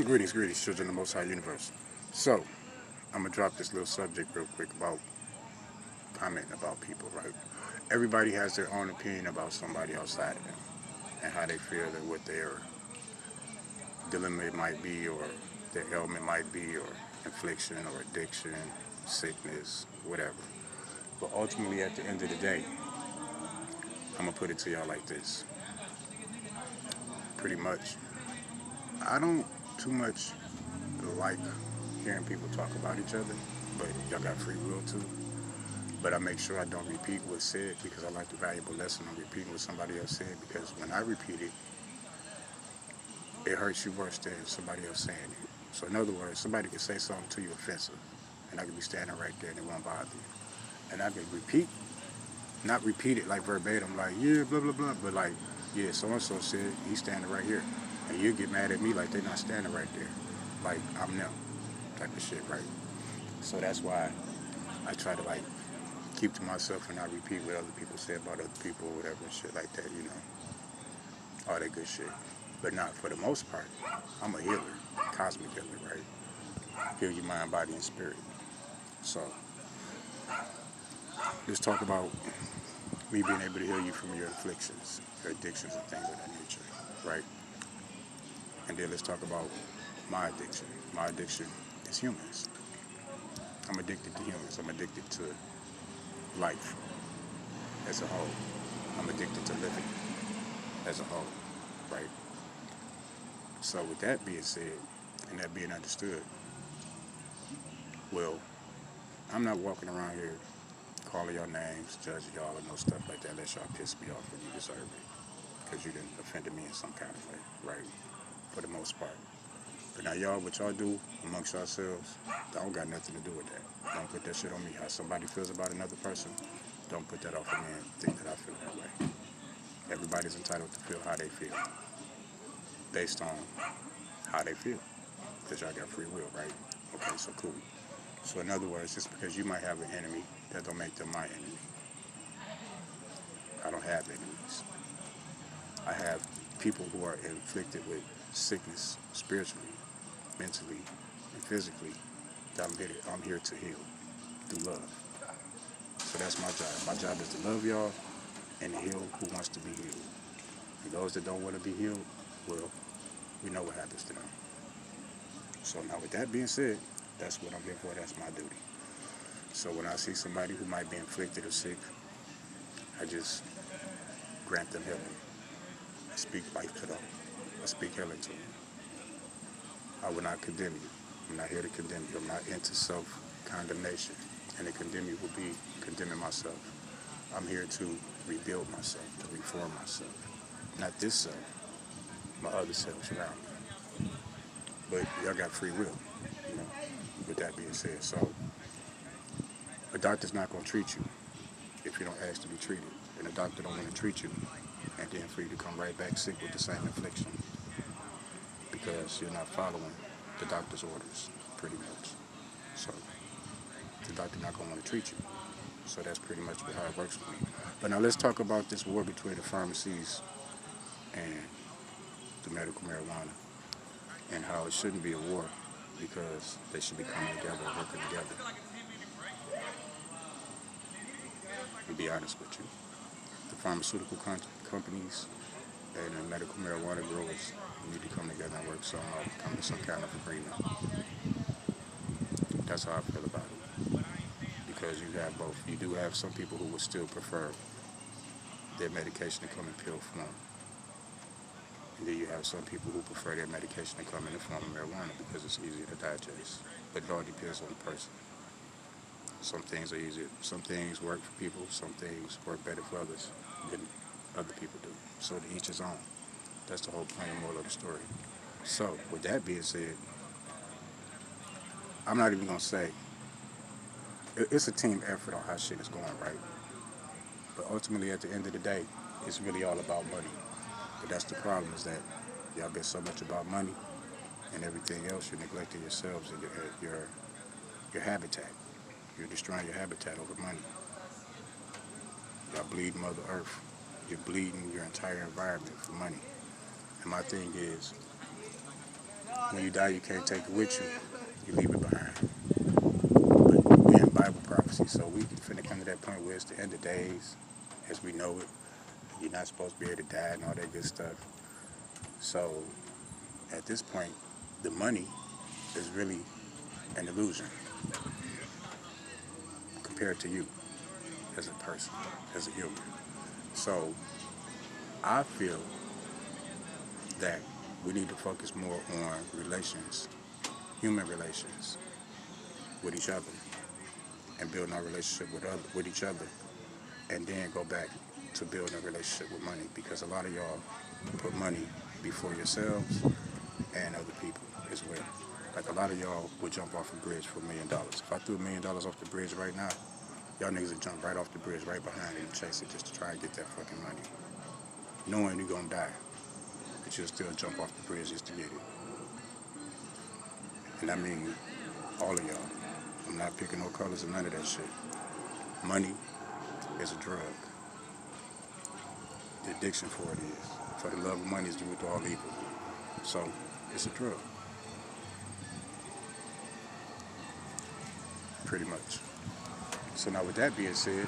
Greetings, children of the Most High Universe. So, I'm gonna drop this little subject real quick about commenting about people, right? Everybody has their own opinion about somebody outside of them and how they feel that what their dilemma might be, or their ailment might be, or affliction, or addiction, sickness, whatever. But ultimately, at the end of the day, I'm gonna put it to y'all like this. Pretty much, I don't too much like hearing people talk about each other, but y'all got free will too. But I make sure I don't repeat what's said because I like the valuable lesson of repeating what somebody else said, because when I repeat it, it hurts you worse than somebody else saying it. So in other words, somebody can say something to you offensive, and I can be standing right there and it won't bother you. And I can not repeat it like verbatim, like, yeah, blah, blah, blah, but like, yeah, so-and-so said, he's standing right here. And you get mad at me like they're not standing right there. Like, I'm them type of shit, right? So that's why I try to like keep to myself and not repeat what other people say about other people or whatever and shit like that, all that good shit. But not for the most part. I'm a healer, cosmic healer, right? Heal your mind, body, and spirit. So let's talk about me being able to heal you from your afflictions, your addictions, and things of that nature, right? And then let's talk about my addiction. My addiction is humans. I'm addicted to humans. I'm addicted to life as a whole. I'm addicted to living as a whole, right? So with that being said, and that being understood, well, I'm not walking around here calling your names, judging y'all, and no stuff like that unless y'all piss me off and you deserve it. Because you didn't offended me in some kind of way, right? For the most part. But now y'all, what y'all do amongst yourselves, I don't got nothing to do with that. Don't put that shit on me. How somebody feels about another person, don't put that off of me and think that I feel that way. Everybody's entitled to feel how they feel based on how they feel. Because y'all got free will, right? Okay, so cool. So in other words, just because you might have an enemy, that don't make them my enemy. I don't have enemies. I have people who are inflicted with sickness spiritually, mentally, and physically that I'm here to heal through love. So that's my job. My job is to love y'all and heal who wants to be healed. And those that don't want to be healed, well, we know what happens to them. So now with that being said, that's what I'm here for. That's my duty. So when I see somebody who might be inflicted or sick, I just grant them healing. I speak life to them. I speak healing to them. I will not condemn you. I'm not here to condemn you. I'm not into self-condemnation. And to condemn you will be condemning myself. I'm here to rebuild myself, to reform myself. Not this self, my other selves around me. But y'all got free will, with that being said. So a doctor's not going to treat you if you don't ask to be treated. And a doctor don't want to treat you and then for you to come right back sick with the same affliction because you're not following the doctor's orders, pretty much. So the doctor's not going to want to treat you. So that's pretty much how it works for me. But now let's talk about this war between the pharmacies and the medical marijuana and how it shouldn't be a war because they should be coming together and working together. To be honest with you, the pharmaceutical companies and the medical marijuana growers need to come together and work come to some kind of agreement. That's how I feel about it. Because you have both. You do have some people who would still prefer their medication to come in pill form. And then you have some people who prefer their medication to come in the form of marijuana because it's easier to digest. But it all depends on the person. Some things are easier. Some things work for people. Some things work better for others than other people do. So to each his own. That's the whole plain moral of the story. So with that being said, I'm not even going to say, it's a team effort on how shit is going, right? But ultimately, at the end of the day, it's really all about money. But that's the problem, is that y'all been so much about money and everything else, you're neglecting yourselves and your habitat. You're destroying your habitat over money. Y'all bleed Mother Earth. You're bleeding your entire environment for money. And my thing is, When you die, you can't take it with you. You leave it behind. But we in Bible prophecy, so we finna come to that point where it's the end of days, as we know it. You're not supposed to be able to die and all that good stuff. So at this point, the money is really an illusion compared to you as a person, as a human. So I feel that we need to focus more on relations, human relations with each other, and building our relationship with each other, and then go back to building a relationship with money, because a lot of y'all put money before yourselves and other people as well. Like a lot of y'all would jump off a bridge for $1 million. If I threw $1 million off the bridge right now, y'all niggas would jump right off the bridge, right behind it, and chase it just to try and get that fucking money, knowing you're gonna die, but you'll still jump off the bridge just to get it. And I mean all of y'all. I'm not picking no colors or none of that shit. Money is a drug. The addiction for it is. For the love of money is the root of all evil. So it's a drug. Pretty much. So now with that being said,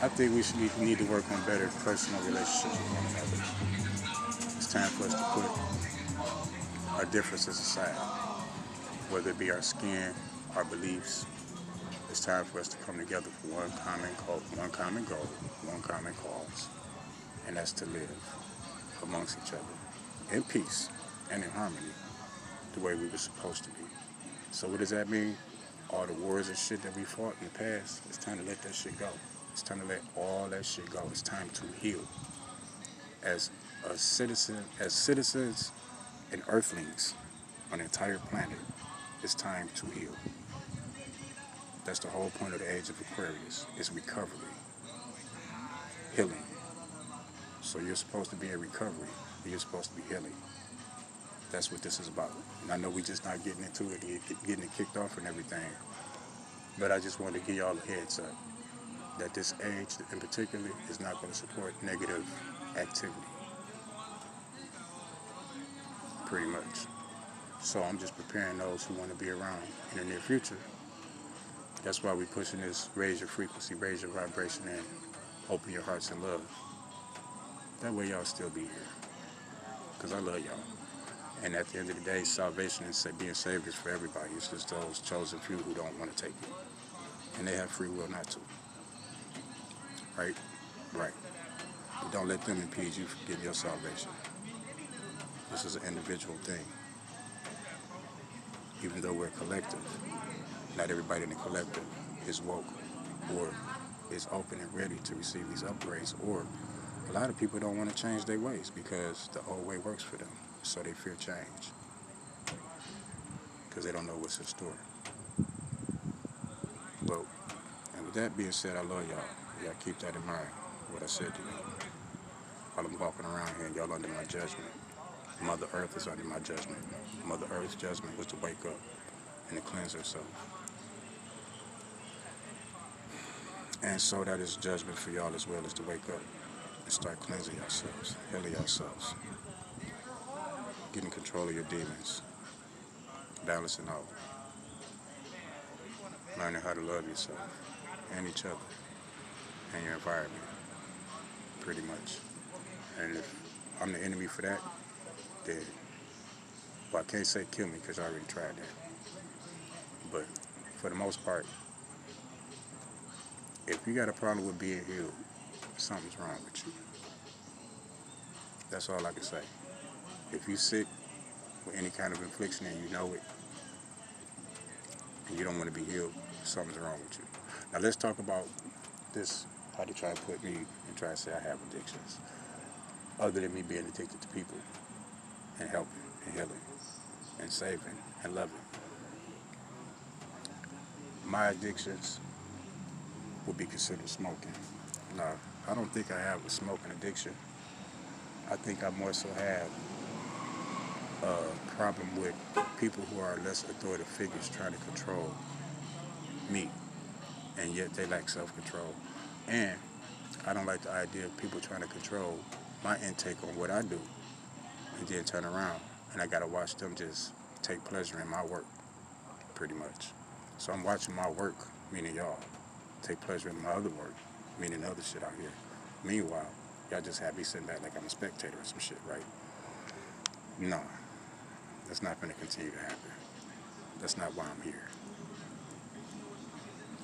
I think we need to work on better personal relationships with one another. It's time for us to put our differences aside, whether it be our skin, our beliefs. It's time for us to come together for one common goal, one common cause, and that's to live amongst each other in peace and in harmony, the way we were supposed to be. So what does that mean? All the wars and shit that we fought in the past, it's time to let that shit go. It's time to let all that shit go. It's time to heal. As citizens and earthlings on the entire planet, it's time to heal. That's the whole point of the age of Aquarius, is recovery, healing. So you're supposed to be in recovery, and you're supposed to be healing. That's what this is about. And I know we just not getting into it, getting it kicked off and everything, but I just wanted to give y'all a heads up that this age in particular is not going to support negative activity, pretty much. So I'm just preparing those who want to be around in the near future. That's why we're pushing this raise your frequency, raise your vibration, and open your hearts in love. That way y'all still be here, because I love y'all. And at the end of the day, salvation and being saved is for everybody. It's just those chosen few who don't want to take it. And they have free will not to. Right? Right. But don't let them impede you from getting your salvation. This is an individual thing. Even though we're a collective, not everybody in the collective is woke or is open and ready to receive these upgrades. Or a lot of people don't want to change their ways because the old way works for them. So they fear change because they don't know what's in store. But, and with that being said, I love y'all. Y'all keep that in mind, what I said to you. While I'm walking around here and y'all under my judgment. Mother Earth is under my judgment. Mother Earth's judgment was to wake up and to cleanse herself. And so that is judgment for y'all as well, is to wake up and start cleansing yourselves, healing yourselves, getting control of your demons, balancing out, learning how to love yourself and each other and your environment, pretty much. And if I'm the enemy for that, then, well, I can't say kill me because I already tried that. But for the most part, if you got a problem with being healed, something's wrong with you. That's all I can say. If you're sick with any kind of affliction and you know it, and you don't want to be healed, something's wrong with you. Now let's talk about this, how they try to put me and try to say I have addictions, other than me being addicted to people and helping and healing and saving and loving. My addictions would be considered smoking. Now, I don't think I have a smoking addiction. I think I more so have a problem with people who are less authoritative figures trying to control me, and yet they lack self-control. And I don't like the idea of people trying to control my intake on what I do and then turn around and I gotta watch them just take pleasure in my work, pretty much. So I'm watching my work, meaning y'all, take pleasure in my other work, meaning the other shit out here. Meanwhile, y'all just have me sitting back like I'm a spectator or some shit, right? No, that's not gonna continue to happen. That's not why I'm here.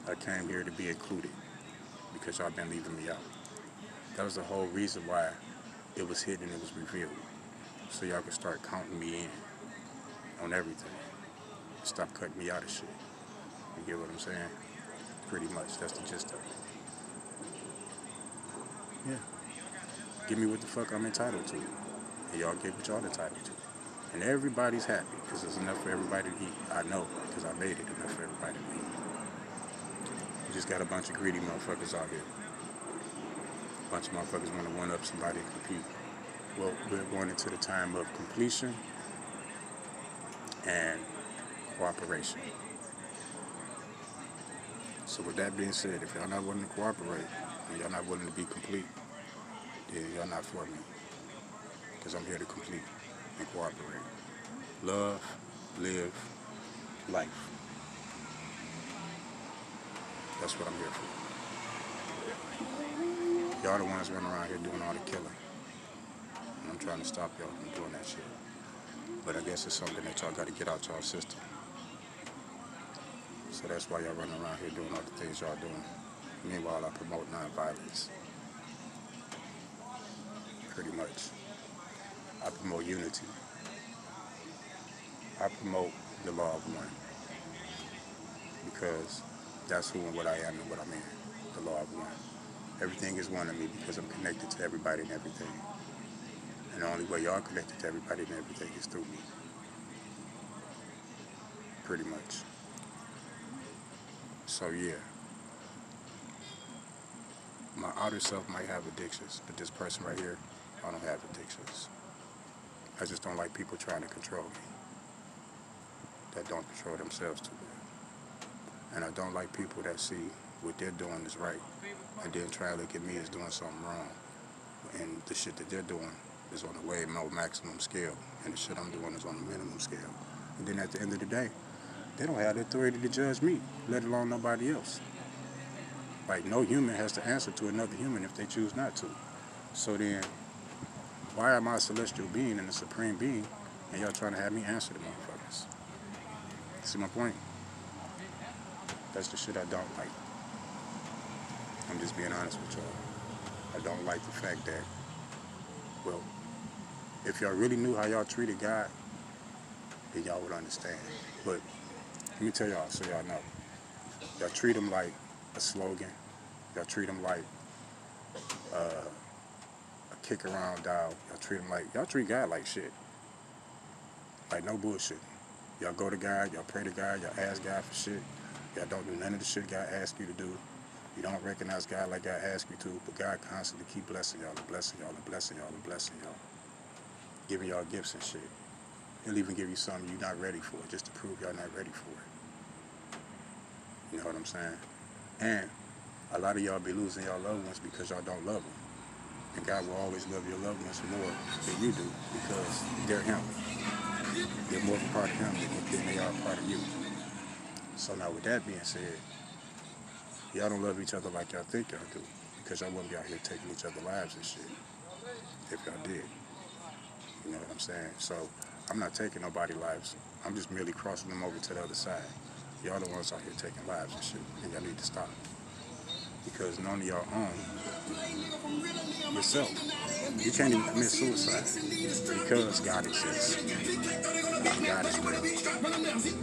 I came here to be included because y'all been leaving me out. That was the whole reason why it was hidden and it was revealed. So y'all can start counting me in on everything. Stop cutting me out of shit. You get what I'm saying? Pretty much, that's the gist of it. Yeah. Give me what the fuck I'm entitled to. And y'all get what y'all entitled to. And everybody's happy because there's enough for everybody to eat. I know, because I made it enough for everybody to eat. You just got a bunch of greedy motherfuckers out here. A bunch of motherfuckers want to one-up somebody and compete. Well, we're going into the time of completion and cooperation. So with that being said, if y'all not willing to cooperate and y'all not willing to be complete, then y'all not for me. Because I'm here to complete and cooperate. Love, live, life. That's what I'm here for. Y'all the ones running around here doing all the killing. And I'm trying to stop y'all from doing that shit. But I guess it's something that y'all got to get out y'all system. So that's why y'all running around here doing all the things y'all doing. Meanwhile, I promote nonviolence. Pretty much. I promote unity. I promote the law of one. Because that's who and what I am and what I'm in. The law of one. Everything is one of me because I'm connected to everybody and everything. And the only way y'all connected to everybody and everything is through me. Pretty much. So yeah. My outer self might have addictions, but this person right here, I don't have addictions. I just don't like people trying to control me. That don't control themselves too well. And I don't like people that see what they're doing is right and then try to look at me as doing something wrong. And the shit that they're doing is on the way more maximum scale, and the shit I'm doing is on the minimum scale. And then at the end of the day, they don't have the authority to judge me, let alone nobody else. Like, no human has to answer to another human if they choose not to. So then, why am I a celestial being and a supreme being, and y'all trying to have me answer to motherfuckers? See my point? That's the shit I don't like. I'm just being honest with y'all. I don't like the fact that, well, if y'all really knew how y'all treated God, then y'all would understand. But let me tell y'all so y'all know. Y'all treat him like a slogan. Y'all treat him like a kick around dog. Y'all treat God like shit. Like no bullshit. Y'all go to God, y'all pray to God, y'all ask God for shit. Y'all don't do none of the shit God asks you to do. You don't recognize God like God asks you to, but God constantly keep blessing y'all and blessing y'all and blessing y'all and blessing y'all. Giving y'all gifts and shit. He'll even give you something you're not ready for, just to prove y'all not ready for it. You know what I'm saying? And a lot of y'all be losing y'all loved ones because y'all don't love them. And God will always love your loved ones more than you do because they're him. They're more of a part of him than they are a part of you. So now with that being said, y'all don't love each other like y'all think y'all do because y'all wouldn't be out here taking each other's lives and shit if y'all did. You know what I'm saying? So I'm not taking nobody's lives. I'm just merely crossing them over to the other side. Y'all the ones out here taking lives and shit, and y'all need to stop. Because none of y'all own yourself. You can't even commit suicide because God exists. God is real.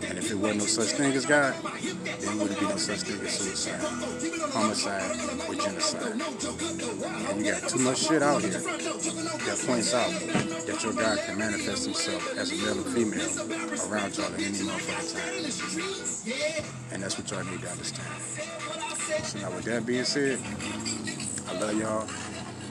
And if it wasn't no such thing as God, then wouldn't be no such thing as suicide, homicide, or genocide. And you got too much shit out here that points out that your God can manifest himself as a male and female around y'all at any motherfucking time. And that's what y'all need to understand. So now with that being said, I love y'all.